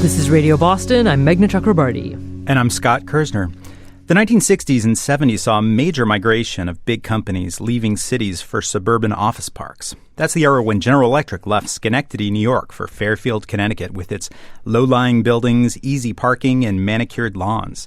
This is Radio Boston. I'm Meghna Chakrabarty. And I'm Scott Kersner. The 1960s and 70s saw a major migration of big companies leaving cities for suburban office parks. That's the era when General Electric left Schenectady, New York for Fairfield, Connecticut with its low-lying buildings, easy parking, and manicured lawns.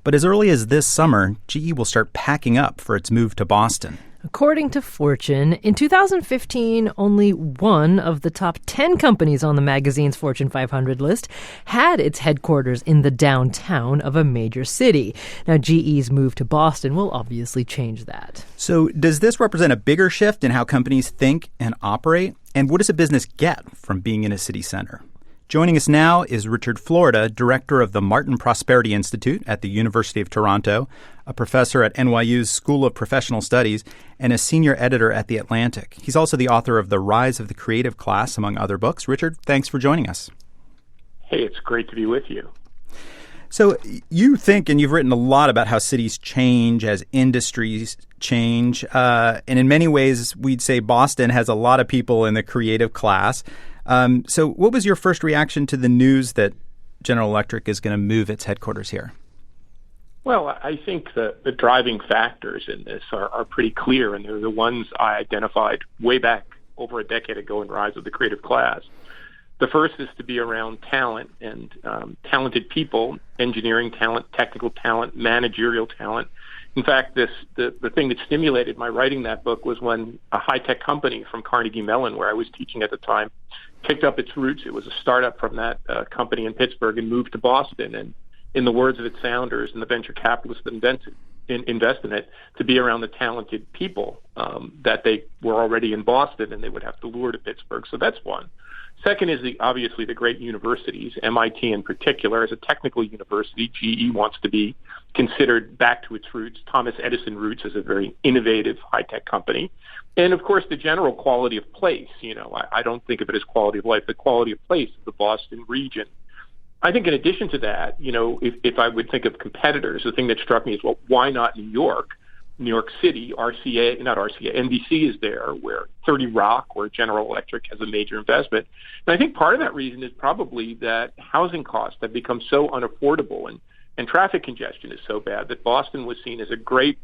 But as early as this summer, GE will start packing up for its move to Boston. According to Fortune, in 2015, only one of the top 10 companies on the magazine's Fortune 500 list had its headquarters in the downtown of a major city. Now, GE's move to Boston will obviously change that. So does this represent a bigger shift in how companies think and operate? And what does a business get from being in a city center? Joining us now is Richard Florida, director of the Martin Prosperity Institute at the University of Toronto, a professor at NYU's School of Professional Studies, and a senior editor at The Atlantic. He's also the author of The Rise of the Creative Class, among other books. Richard, thanks for joining us. Hey, it's great to be with you. So you think, and you've written a lot about how cities change as industries change, and in many ways, we'd say Boston has a lot of people in the creative class. So what was your first reaction to the news that General Electric is going to move its headquarters here? Well, I think the driving factors in this are pretty clear, and they're the ones I identified way back over a decade ago in Rise of the Creative Class. The first is to be around talent and talented people, engineering talent, technical talent, managerial talent. In fact, the thing that stimulated my writing that book was when a high-tech company from Carnegie Mellon, where I was teaching at the time, picked up its roots. It was a startup from that company in Pittsburgh and moved to Boston. And in the words of its founders and the venture capitalists that invest in it, to be around the talented people that they were already in Boston and they would have to lure to Pittsburgh. So that's one. Second is obviously the great universities, MIT in particular. As a technical university, GE wants to be considered back to its roots, Thomas Edison roots, as a very innovative high-tech company. And, of course, the general quality of place. I don't think of it as quality of life, the quality of place of the Boston region. I think in addition to that, if I would think of competitors, the thing that struck me is, well, why not New York? New York City, NBC is there, where 30 Rock, where General Electric has a major investment. And I think part of that reason is probably that housing costs have become so unaffordable and traffic congestion is so bad that Boston was seen as a great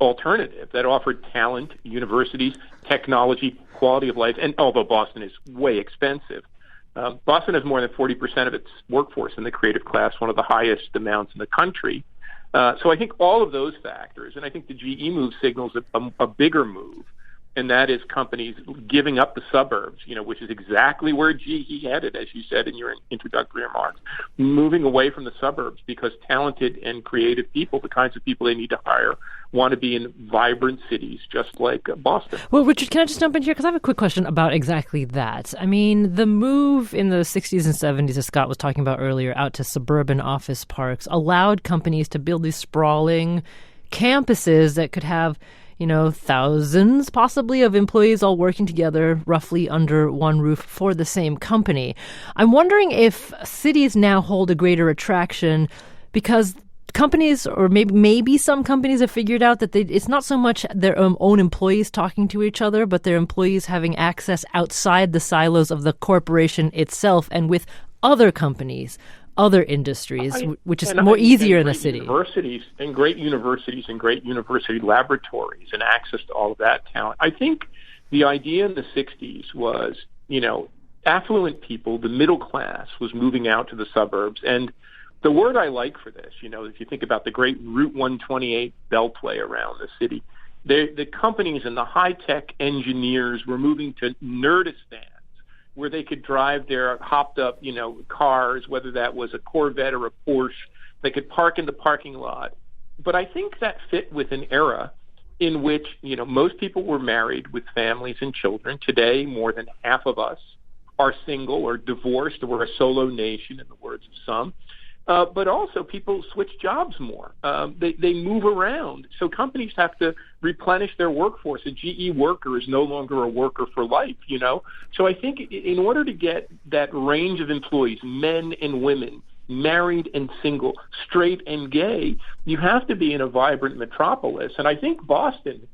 alternative that offered talent, universities, technology, quality of life, and although Boston is way expensive, Boston has more than 40% of its workforce in the creative class, one of the highest amounts in the country. So I think all of those factors, and I think the GE move signals a bigger move, and that is companies giving up the suburbs, which is exactly where GE headed, as you said in your introductory remarks, moving away from the suburbs because talented and creative people, the kinds of people they need to hire, want to be in vibrant cities just like Boston. Well, Richard, can I just jump in here? Because I have a quick question about exactly that. I mean, the move in the 60s and 70s, as Scott was talking about earlier, out to suburban office parks allowed companies to build these sprawling campuses that could have thousands possibly of employees all working together roughly under one roof for the same company. I'm wondering if cities now hold a greater attraction because companies, or maybe some companies, have figured out that it's not so much their own employees talking to each other, but their employees having access outside the silos of the corporation itself and with other companies, other industries, which is more easier in the city. Great universities and great university laboratories and access to all of that talent. I think the idea in the 60s was, affluent people, the middle class, was moving out to the suburbs. And the word I like for this, if you think about the great Route 128 beltway around the city, the companies and the high-tech engineers were moving to Nerdistan, where they could drive their hopped-up, cars, whether that was a Corvette or a Porsche. They could park in the parking lot. But I think that fit with an era in which, most people were married with families and children. Today, more than half of us are single or divorced, or we're a solo nation, in the words of some. But also people switch jobs more. They move around. So companies have to replenish their workforce. A GE worker is no longer a worker for life, So I think in order to get that range of employees, men and women, married and single, straight and gay, you have to be in a vibrant metropolis. And I think Boston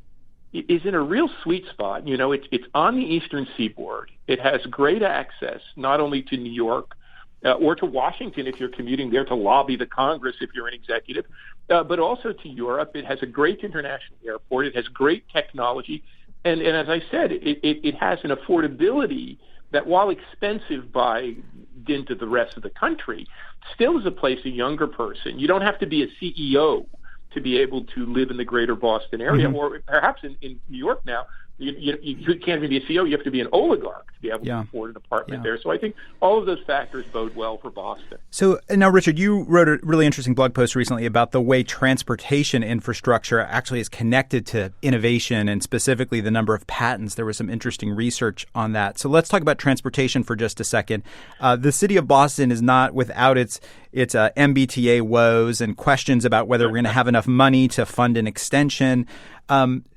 is in a real sweet spot. It's on the eastern seaboard. It has great access not only to New York, or to Washington if you're commuting there to lobby the Congress if you're an executive, but also to Europe. It has a great international airport. It has great technology. And as I said, it has an affordability that, while expensive by dint of the rest of the country, still is a place a younger person. You don't have to be a CEO to be able to live in the greater Boston area, or perhaps in New York now. You can't even be a CEO. You have to be an oligarch to be able to afford an apartment there. So I think all of those factors bode well for Boston. So now, Richard, you wrote a really interesting blog post recently about the way transportation infrastructure actually is connected to innovation and specifically the number of patents. There was some interesting research on that. So let's talk about transportation for just a second. The city of Boston is not without its MBTA woes and questions about whether we're going to have enough money to fund an extension.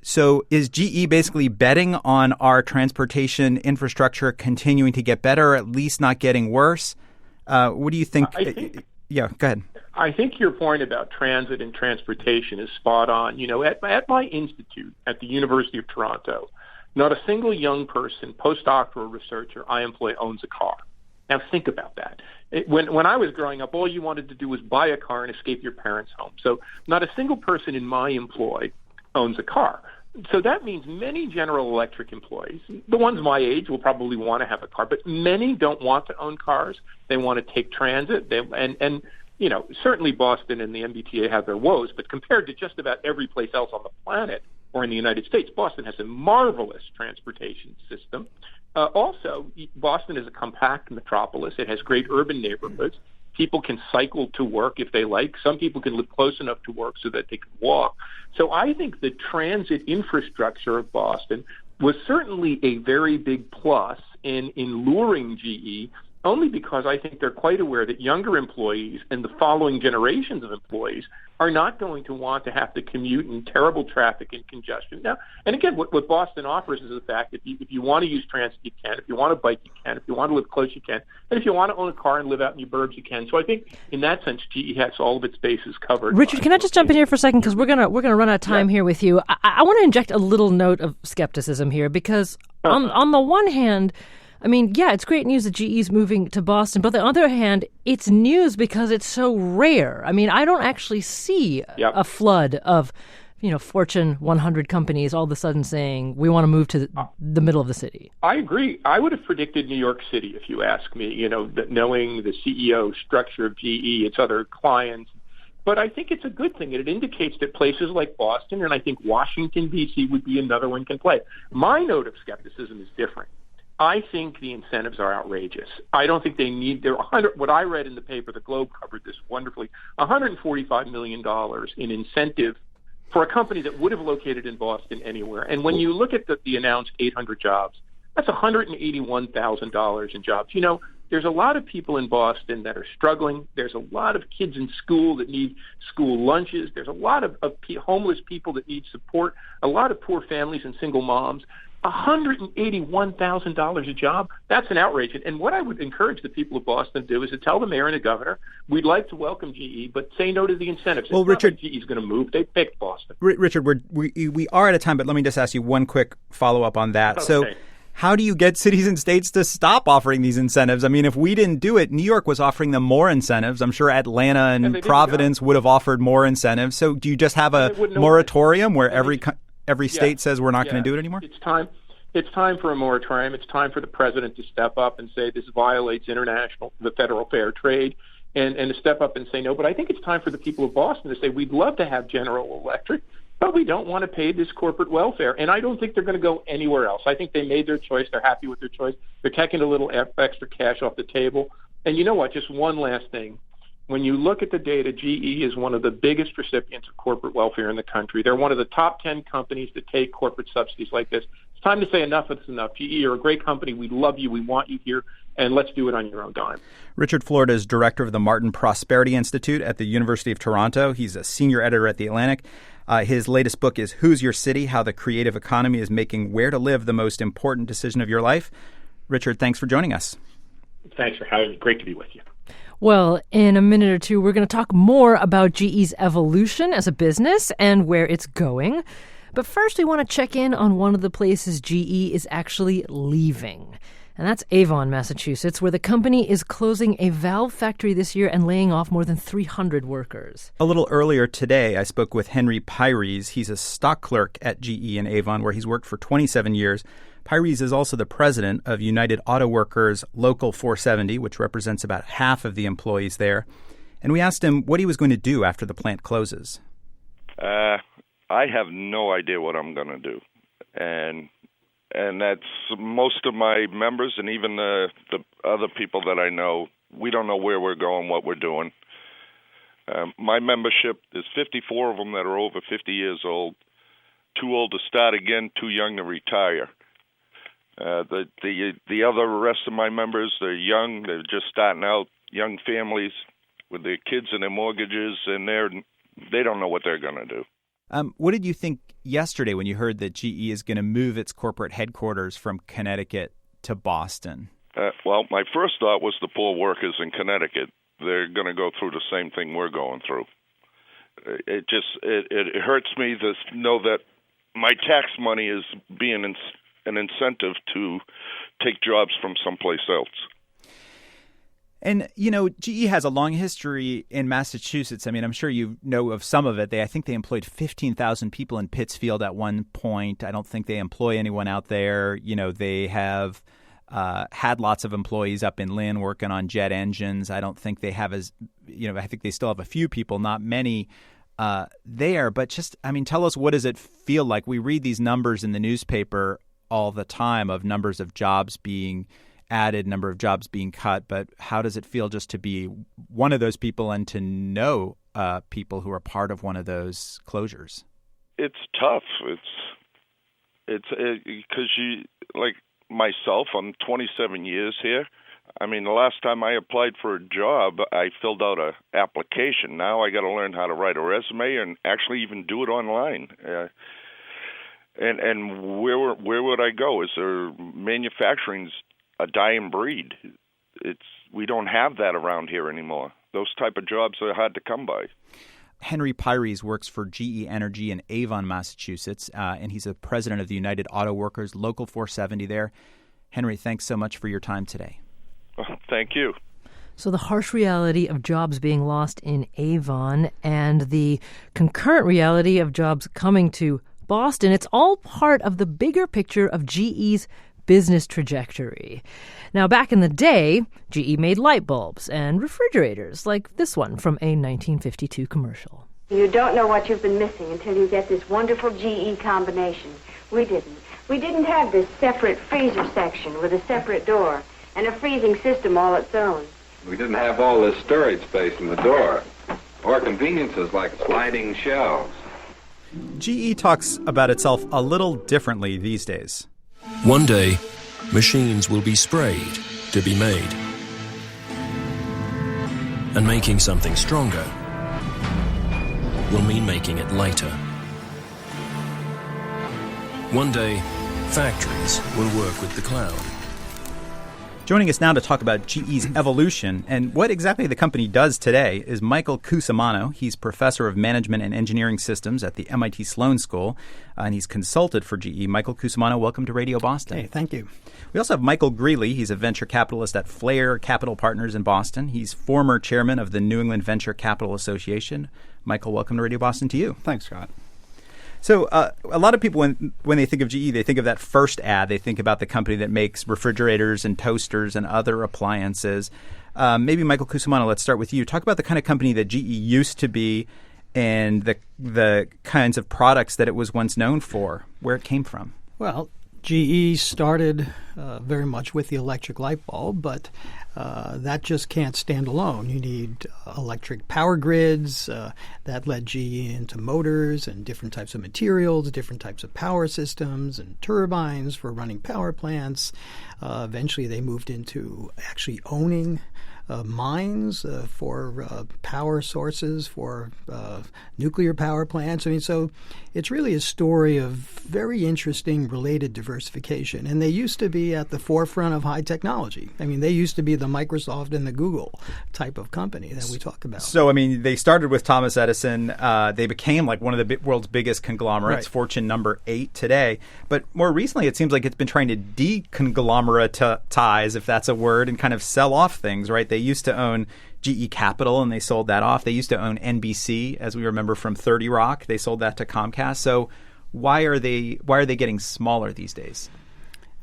So is GE basically betting on our transportation infrastructure continuing to get better, or at least not getting worse? What do you think? Yeah, go ahead. I think your point about transit and transportation is spot on. At my institute at the University of Toronto, not a single young person, postdoctoral researcher I employ owns a car. Now think about that. When I was growing up, all you wanted to do was buy a car and escape your parents' home. So not a single person in my employ owns a car. So that means many General Electric employees, the ones my age, will probably want to have a car, but many don't want to own cars. They want to take transit. Certainly Boston and the MBTA have their woes, but compared to just about every place else on the planet or in the United States, Boston has a marvelous transportation system. Also, Boston is a compact metropolis. It has great urban neighborhoods. People can cycle to work if they like. Some people can live close enough to work so that they can walk. So I think the transit infrastructure of Boston was certainly a very big plus in luring GE, only because I think they're quite aware that younger employees and the following generations of employees are not going to want to have to commute in terrible traffic and congestion. Now, and again, what Boston offers is the fact that if you want to use transit, you can. If you want to bike, you can. If you want to live close, you can. And if you want to own a car and live out in your burbs, you can. So I think in that sense, GE has all of its bases covered. Richard, can I just jump in here for a second? Because we're gonna run out of time here with you. I want to inject a little note of skepticism here because on the one hand, I mean, yeah, it's great news that GE is moving to Boston, but on the other hand, it's news because it's so rare. I mean, I don't actually see a flood of, Fortune 100 companies all of a sudden saying we want to move to the middle of the city. I agree. I would have predicted New York City if you ask me, that knowing the CEO structure of GE, its other clients. But I think it's a good thing. It indicates that places like Boston and I think Washington, D.C. would be another one can play. My note of skepticism is different. I think the incentives are outrageous. I don't think they need their what I read in the paper, the Globe covered this wonderfully, $145 million in incentive for a company that would have located in Boston anywhere. And when you look at the announced 800 jobs, that's $181,000 in jobs. There's a lot of people in Boston that are struggling. There's a lot of kids in school that need school lunches. There's a lot of homeless people that need support, a lot of poor families and single moms. $181,000 a job, that's an outrage. And what I would encourage the people of Boston to do is to tell the mayor and the governor, we'd like to welcome GE, but say no to the incentives. Well, Richard, GE is going to move. They picked Boston. Richard, we are out of time, but let me just ask you one quick follow-up on that. Okay. So how do you get cities and states to stop offering these incentives? I mean, if we didn't do it, New York was offering them more incentives. I'm sure Atlanta and Providence would have offered more incentives. So do you just have a moratorium where every state says we're not going to do it anymore? It's time for a moratorium. It's time for the president to step up and say this violates the federal fair trade, and to step up and say no. But I think it's time for the people of Boston to say we'd love to have General Electric, but we don't want to pay this corporate welfare. And I don't think they're going to go anywhere else. I think they made their choice. They're happy with their choice. They're taking a little extra cash off the table. And you know what? Just one last thing. When you look at the data, GE is one of the biggest recipients of corporate welfare in the country. They're one of the top 10 companies that take corporate subsidies like this. It's time to say enough is enough. GE, you're a great company. We love you. We want you here. And let's do it on your own dime. Richard Florida is director of the Martin Prosperity Institute at the University of Toronto. He's a senior editor at The Atlantic. His latest book is Who's Your City? How the Creative Economy is Making Where to Live the Most Important Decision of Your Life. Richard, thanks for joining us. Thanks for having me. Great to be with you. Well, in a minute or two, we're going to talk more about GE's evolution as a business and where it's going. But first, we want to check in on one of the places GE is actually leaving. And that's Avon, Massachusetts, where the company is closing a valve factory this year and laying off more than 300 workers. A little earlier today, I spoke with Henry Pyries. He's a stock clerk at GE in Avon, where he's worked for 27 years. Pyries is also the president of United Auto Workers Local 470, which represents about half of the employees there. And we asked him what he was going to do after the plant closes. I have no idea what I'm going to do. And that's most of my members and even the other people that I know. We don't know where we're going, what we're doing. My membership, there's 54 of them that are over 50 years old, too old to start again, too young to retire. The other rest of my members, they're young, they're just starting out, young families with their kids and their mortgages, and they don't know what they're going to do. What did you think yesterday when you heard that GE is going to move its corporate headquarters from Connecticut to Boston? Well, my first thought was the poor workers in Connecticut. They're going to go through the same thing we're going through. It hurts me to know that my tax money is being an incentive to take jobs from someplace else. And, GE has a long history in Massachusetts. I mean, I'm sure you know of some of it. I think they employed 15,000 people in Pittsfield at one point. I don't think they employ anyone out there. They have had lots of employees up in Lynn working on jet engines. I don't think they have I think they still have a few people, not many there. But tell us, what does it feel like? We read these numbers in the newspaper all the time of numbers of jobs being added, number of jobs being cut, but how does it feel just to be one of those people and to know people who are part of one of those closures? It's tough. It's because like myself, I'm 27 years here. I mean, the last time I applied for a job, I filled out an application. Now I got to learn how to write a resume and actually even do it online. And where would I go? Is there manufacturing's a dying breed? We don't have that around here anymore. Those type of jobs are hard to come by. Henry Pyries works for GE Energy in Avon, Massachusetts, and he's the president of the United Auto Workers Local 470 there. Henry, thanks so much for your time today. Thank you. So the harsh reality of jobs being lost in Avon and the concurrent reality of jobs coming to Boston, it's all part of the bigger picture of GE's business trajectory. Now, back in the day, GE made light bulbs and refrigerators like this one from a 1952 commercial. You don't know what you've been missing until you get this wonderful GE combination. We didn't. We didn't have this separate freezer section with a separate door and a freezing system all its own. We didn't have all this storage space in the door or conveniences like sliding shelves. GE talks about itself a little differently these days. One day, machines will be sprayed to be made. And making something stronger will mean making it lighter. One day, factories will work with the cloud. Joining us now to talk about GE's evolution and what exactly the company does today is Michael Cusimano. He's professor of management and engineering systems at the MIT Sloan School, and he's consulted for GE. Michael Cusimano, welcome to Radio Boston. Hey, thank you. We also have Michael Greeley. He's a venture capitalist at Flair Capital Partners in Boston. He's former chairman of the New England Venture Capital Association. Michael, welcome to Radio Boston to you. Thanks, Scott. So a lot of people, when they think of GE, they think of that first ad. They think about the company that makes refrigerators and toasters and other appliances. Maybe, Michael Cusimano, let's start with you. Talk about the kind of company that GE used to be and the kinds of products that it was once known for, where it came from. Well, GE started very much with the electric light bulb, but that just can't stand alone. You need electric power grids. That led GE into motors and different types of materials, different types of power systems and turbines for running power plants. Eventually, they moved into actually owning mines for power sources for nuclear power plants. I mean, so it's really a story of very interesting related diversification. And they used to be at the forefront of high technology. I mean, they used to be the the Microsoft and the Google type of company that we talk about. So, I mean, they started with Thomas Edison. They became like one of the world's biggest conglomerates, Right. Fortune number 8 today. But more recently, it seems like it's been trying to deconglomeratize, if that's a word, and kind of sell off things, right? They used to own GE Capital, and they sold that off. They used to own NBC, as we remember from 30 Rock. They sold that to Comcast. So why are they getting smaller these days?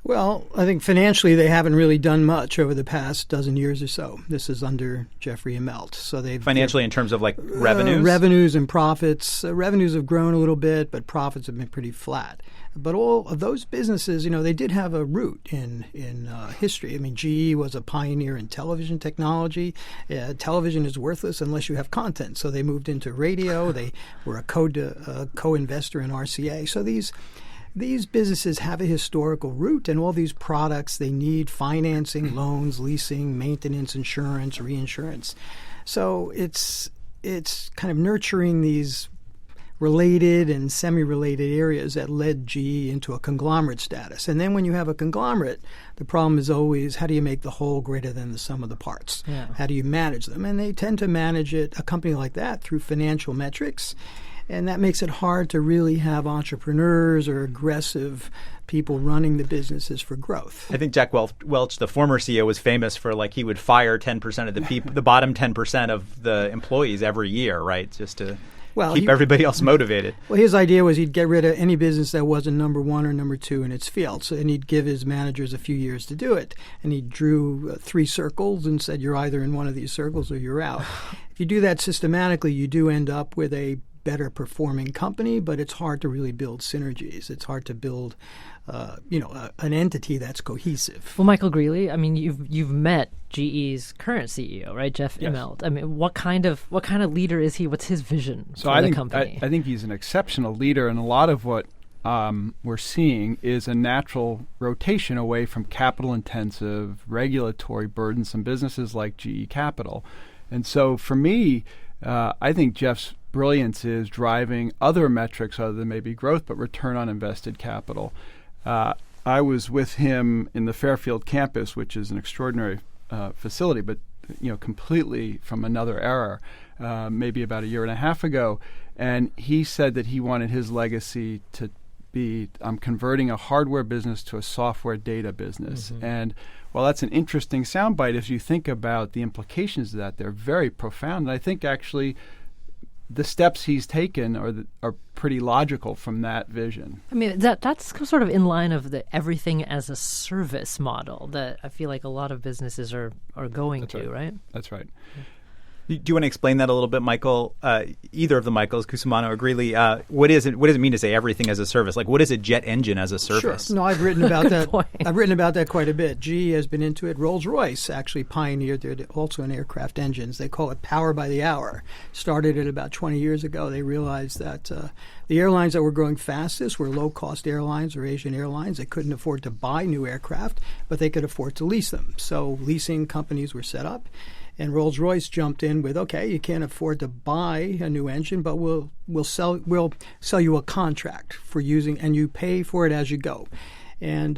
Well, I think financially they haven't really done much over the past dozen years or so. This is under Jeffrey Immelt. So they've Financially, in terms of like revenues? Revenues and profits. Revenues have grown a little bit, but profits have been pretty flat. But all of those businesses, they did have a root in history. I mean, GE was a pioneer in television technology. Television is worthless unless you have content. So they moved into radio. They were a co-investor in RCA. So these businesses have a historical root, and all these products, they need financing, loans, leasing, maintenance, insurance, reinsurance. So it's kind of nurturing these related and semi-related areas that led GE into a conglomerate status. And then when you have a conglomerate, the problem is always, how do you make the whole greater than the sum of the parts? Yeah. How do you manage them? And they tend to manage it, a company like that, through financial metrics. And that makes it hard to really have entrepreneurs or aggressive people running the businesses for growth. I think Jack Welch, the former CEO, was famous for he would fire 10% of the people, the bottom 10% of the employees every year, right? Just to keep everybody else motivated. Well, his idea was he'd get rid of any business that wasn't number one or number two in its field. So, and he'd give his managers a few years to do it. And he drew 3 circles and said, you're either in one of these circles or you're out. If you do that systematically, you do end up with a better performing company, but it's hard to really build synergies. It's hard to build, an entity that's cohesive. Well, Michael Greeley, I mean, you've met GE's current CEO, right, Jeff Immelt. I mean, what kind of leader is he? What's his vision for the company? I think he's an exceptional leader, and a lot of what we're seeing is a natural rotation away from capital-intensive, regulatory burdensome businesses like GE Capital. And so, for me, I think Jeff's brilliance is driving other metrics other than maybe growth, but return on invested capital. I was with him in the Fairfield campus, which is an extraordinary facility, but completely from another era, maybe about a year and a half ago. And he said that he wanted his legacy to be converting a hardware business to a software data business. Mm-hmm. And while that's an interesting soundbite, as you think about the implications of that, they're very profound. And I think actually the steps he's taken are pretty logical from that vision. I mean, that's sort of in line of the everything as a service model that I feel like a lot of businesses are going to, right? That's right. Do you want to explain that a little bit, Michael? Either of the Michaels, Cusimano or Greeley, what does it mean to say everything as a service? Like, what is a jet engine as a service? Sure. No, I've written about that. I've written about that quite a bit. GE has been into it. Rolls-Royce actually pioneered it also in aircraft engines. They call it power by the hour. Started it about 20 years ago. They realized that the airlines that were growing fastest were low-cost airlines or Asian airlines. They couldn't afford to buy new aircraft, but they could afford to lease them. So leasing companies were set up. And Rolls-Royce jumped in with, okay, you can't afford to buy a new engine, but we'll sell you a contract for using, and you pay for it as you go. And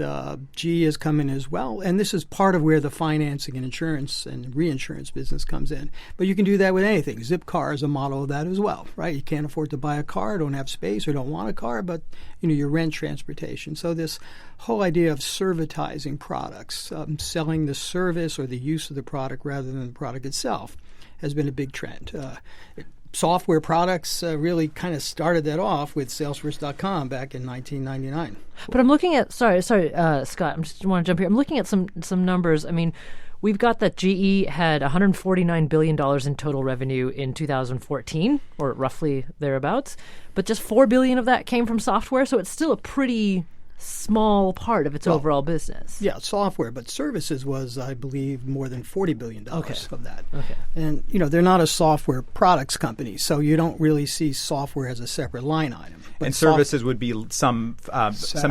GE has come in as well. And this is part of where the financing and insurance and reinsurance business comes in. But you can do that with anything. Zipcar is a model of that as well, right? You can't afford to buy a car, don't have space, or don't want a car, but you rent transportation. So this whole idea of servitizing products, selling the service or the use of the product rather than the product itself, has been a big trend. Software products really kind of started that off with Salesforce.com back in 1999. But I'm looking at, sorry, Scott, I just want to jump here. I'm looking at some numbers. I mean, we've got that GE had $149 billion in total revenue in 2014, or roughly thereabouts, but just $4 billion of that came from software, so it's still a pretty small part of its overall business. Yeah, software, but services was, I believe, more than $40 billion of that. Okay. And, they're not a software products company, so you don't really see software as a separate line item. But and services would be some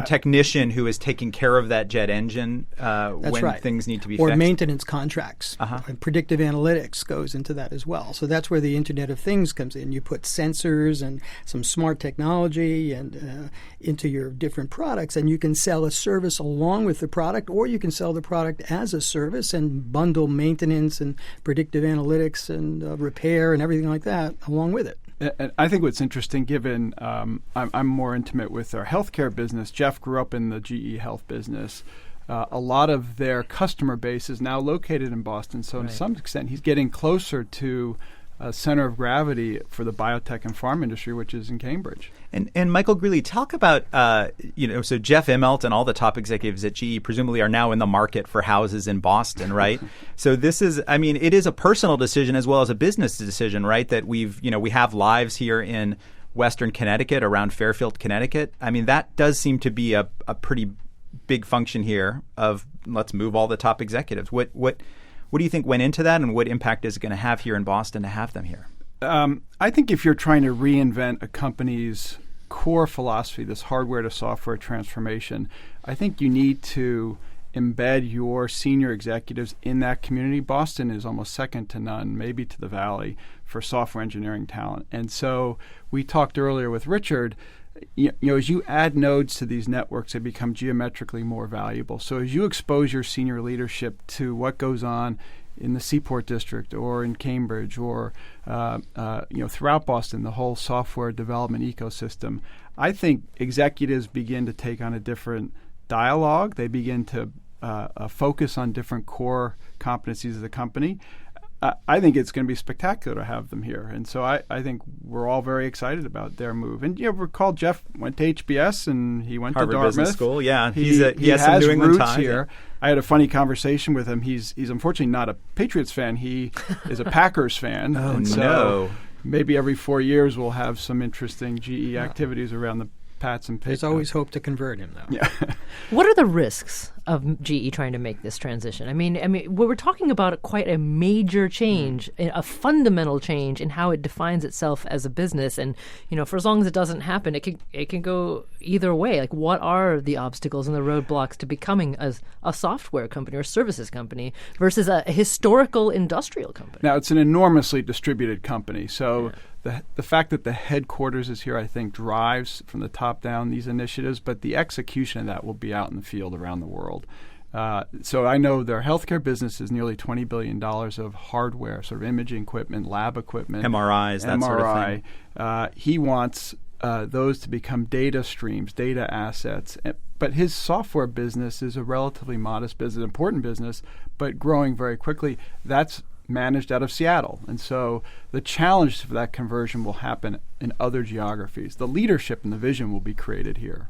technician who is taking care of that jet engine when things need to be fixed. Or maintenance contracts. And predictive analytics goes into that as well. So that's where the Internet of Things comes in. You put sensors and some smart technology and into your different products, and you can sell a service along with the product, or you can sell the product as a service and bundle maintenance and predictive analytics and repair and everything like that along with it. And I think what's interesting, given I'm more intimate with our healthcare business. Jeff grew up in the GE Health business. A lot of their customer base is now located in Boston, so to some extent he's getting closer to a center of gravity for the biotech and farm industry, which is in Cambridge. And Michael Greeley, talk about, so Jeff Immelt and all the top executives at GE presumably are now in the market for houses in Boston, right? So this is, it is a personal decision as well as a business decision, right? That we have lives here in Western Connecticut, around Fairfield, Connecticut. That does seem to be a pretty big function here of let's move all the top executives. What do you think went into that, and what impact is it going to have here in Boston to have them here? I think if you're trying to reinvent a company's core philosophy, this hardware to software transformation, I think you need to embed your senior executives in that community. Boston is almost second to none, maybe to the Valley, for software engineering talent. And so we talked earlier with Richard, as you add nodes to these networks, they become geometrically more valuable. So as you expose your senior leadership to what goes on in the Seaport District or in Cambridge or throughout Boston, the whole software development ecosystem, I think executives begin to take on a different dialogue. They begin to focus on different core competencies of the company. I think it's going to be spectacular to have them here. And so I think we're all very excited about their move. And recall Jeff went to HBS and he went Harvard to Dartmouth. Business School, yeah. He has some has New England roots ties here. I had a funny conversation with him. He's unfortunately not a Patriots fan. He is a Packers fan. Oh, and so no. Maybe every 4 years we'll have some interesting GE activities around the Pats and Patriots. There's always hope to convert him, though. Yeah. What are the risks of GE trying to make this transition? We're talking about quite a major change, a fundamental change in how it defines itself as a business. And, for as long as it doesn't happen, it can go either way. Like, what are the obstacles and the roadblocks to becoming a software company or a services company versus a historical industrial company? Now, it's an enormously distributed company. So the fact that the headquarters is here, I think, drives from the top down these initiatives, but the execution of that will be out in the field around the world. So I know their healthcare business is nearly $20 billion of hardware, sort of imaging equipment, lab equipment. MRIs, that sort of thing. He wants those to become data streams, data assets. But his software business is a relatively modest business, important business, but growing very quickly. That's managed out of Seattle. And so the challenge for that conversion will happen in other geographies. The leadership and the vision will be created here.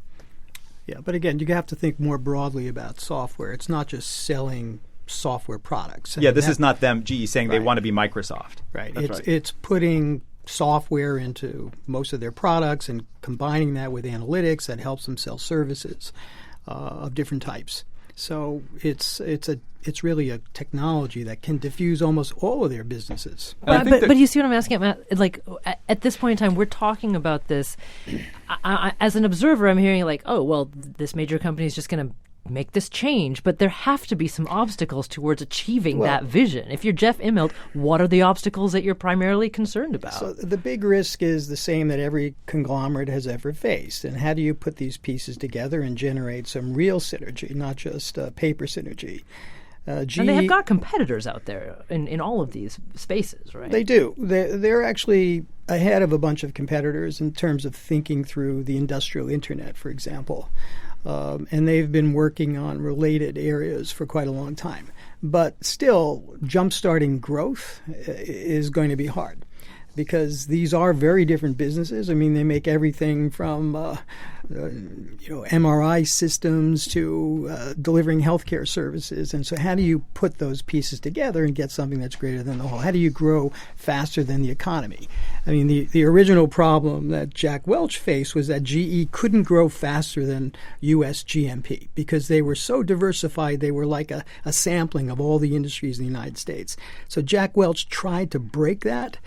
Yeah, but again, you have to think more broadly about software. It's not just selling software products. This is not them, GE, saying they want to be Microsoft. Right. It's putting software into most of their products and combining that with analytics that helps them sell services of different types. So it's really a technology that can diffuse almost all of their businesses. But you see what I'm asking, Matt? Like, at this point in time, we're talking about this. As an observer, I'm hearing this major company is just going to make this change, but there have to be some obstacles towards achieving that vision. If you're Jeff Immelt, what are the obstacles that you're primarily concerned about? So the big risk is the same that every conglomerate has ever faced. And how do you put these pieces together and generate some real synergy, not just paper synergy? And they have got competitors out there in all of these spaces, right? They do. They're actually ahead of a bunch of competitors in terms of thinking through the industrial internet, for example. And they've been working on related areas for quite a long time. But still, jump-starting growth is going to be hard because these are very different businesses. They make everything from MRI systems to delivering healthcare services. And so how do you put those pieces together and get something that's greater than the whole? How do you grow faster than the economy? The original problem that Jack Welch faced was that GE couldn't grow faster than U.S. GMP because they were so diversified. They were like a sampling of all the industries in the United States. So Jack Welch tried to break that.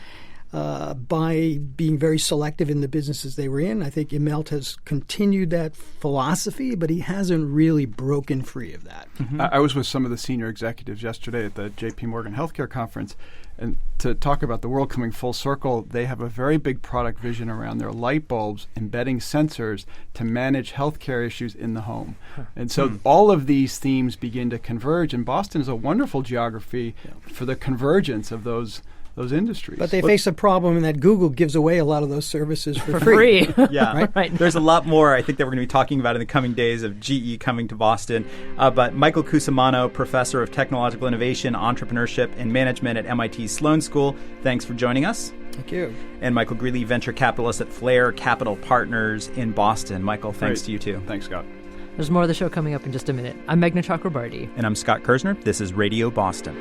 by being very selective in the businesses they were in. I think Immelt has continued that philosophy, but he hasn't really broken free of that. Mm-hmm. I was with some of the senior executives yesterday at the J.P. Morgan Healthcare Conference, and to talk about the world coming full circle, they have a very big product vision around their light bulbs, embedding sensors to manage healthcare issues in the home. And so all of these themes begin to converge, and Boston is a wonderful geography for the convergence of those industries. But they face a problem in that Google gives away a lot of those services for free. Yeah, right. There's a lot more I think that we're going to be talking about in the coming days of GE coming to Boston. But Michael Cusimano, professor of technological innovation, entrepreneurship, and management at MIT Sloan School, thanks for joining us. Thank you. And Michael Greeley, venture capitalist at Flair Capital Partners in Boston. Michael, thanks to you too. Thanks, Scott. There's more of the show coming up in just a minute. I'm Meghna Chakrabarty. And I'm Scott Kersner. This is Radio Boston.